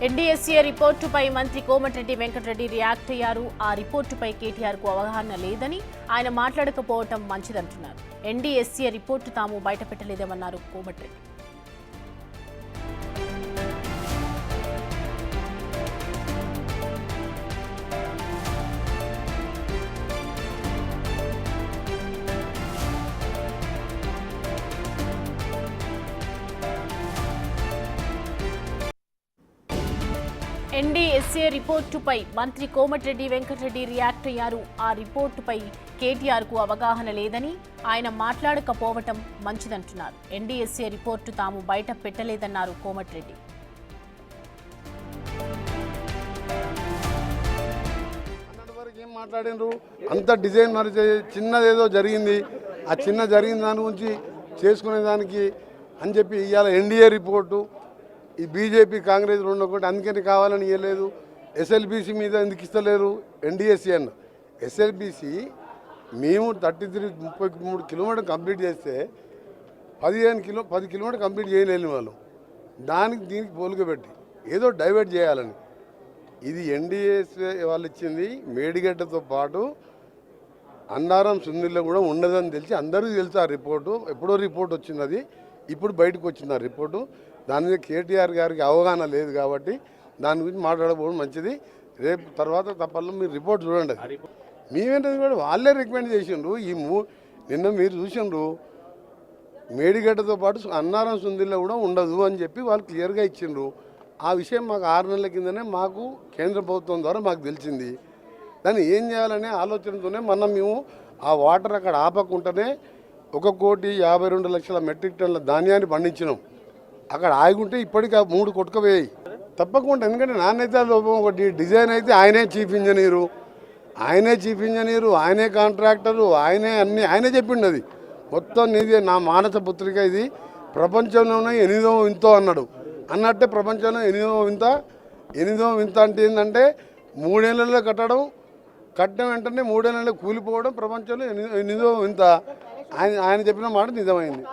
NDSA రిపోర్టుపై మంత్రి Komatireddy Venkatareddy react అయ్యారు. ఆ రిపోర్టుపై కేటీఆర్ కు అవగాహన లేదని, ఆయన మాట్లాడకపోవటం మంచిదంటున్నారు. ఎన్డీఎస్ఏ రిపోర్టు తాము బయటపెట్టలేదేమన్నారు కోమటిరెడ్డి. ఎన్డీఎస్ఏ రిపోర్టుపై మంత్రి కోమటిరెడ్డి వెంకటరెడ్డి రియాక్ట్ అయ్యారు. ఆ రిపోర్టుపై కేటీఆర్ కు అవగాహన లేదని, ఆయన మాట్లాడకపోవటం మంచిదంటున్నారు. ఎన్డీఎస్ఏ రిపోర్టు తాము బయట పెట్టలేదన్నారు కోమటిరెడ్డి. ఏం మాట్లాడినరు అంత డిజైన్ మరి చిన్నదేదో జరిగింది, ఆ చిన్న జరిగిన దాని గురించి చేసుకునే దానికి అని చెప్పి ఇవాళ ఎన్డీఏ రిపోర్టు ఈ బీజేపీ కాంగ్రెస్ రెండు ఒకటి అందుకని కావాలని ఇవ్వలేదు. ఎస్ఎల్బీసీ మీద ఎందుకు ఇస్తలేరు ఎన్డీఎస్సీ అన్న. ఎస్ఎల్బీసీ మేము 33 కిలోమీటర్ కంప్లీట్ చేస్తే 10 కిలోమీటర్ కంప్లీట్ చేయలేని వాళ్ళు దానికి దీనికి పోలిక పెట్టి ఏదో డైవర్ట్ చేయాలని. ఇది ఎన్డీఎస్సీ వాళ్ళు ఇచ్చింది. మేడిగడ్డతో పాటు అన్నారం సుందిల్లో కూడా ఉండదని తెలిసి అందరికీ తెలుసు. ఆ రిపోర్టు ఎప్పుడో రిపోర్ట్ వచ్చింది, అది ఇప్పుడు బయటకు వచ్చింది ఆ రిపోర్టు. దాని మీద కేటీఆర్ గారికి అవగాహన లేదు కాబట్టి దాని గురించి మాట్లాడకపోవడం మంచిది. రేపు తర్వాత తప్పల్లో మీరు రిపోర్ట్ చూడండి. మేమేంటది కూడా వాళ్ళే రికమెండ్ చేసిండ్రు. నిన్న మీరు చూసిండ్రు మేడిగడ్డతో పాటు అన్నారం సుందిల్లో కూడా ఉండదు అని చెప్పి వాళ్ళు క్లియర్గా ఇచ్చిండ్రు. ఆ విషయం మాకు 6 నెలల కిందనే మాకు కేంద్ర ప్రభుత్వం ద్వారా మాకు తెలిసింది. దాన్ని ఏం చేయాలనే ఆలోచనతోనే మేము ఆ వాటర్ అక్కడ ఆపకుండానే 1,52,00,000 మెట్రిక్ టన్నుల ధాన్యాన్ని పండించినాం. అక్కడ ఆగుంటే ఇప్పటికి 3 కొట్టుకుపోయాయి తప్పకుండా. ఎందుకంటే నాణ్యత లోపం ఒకటి, డిజైన్ అయితే ఆయనే చీఫ్ ఇంజనీరు, ఆయనే కాంట్రాక్టరు, ఆయనే చెప్పిండు. అది మొత్తం నీది నా మానస పుత్రిక, ఇది ప్రపంచంలోనే 8వ వింతో అన్నట్టే ప్రపంచంలో 8వ వింత అంటే ఏంటంటే 3 ఏళ్లలో కట్టిన వెంటనే 3 ఏళ్లలో కూలిపోవడం ప్రపంచంలో 8వ వింత. ఆయన చెప్పిన మాట నిజమైంది.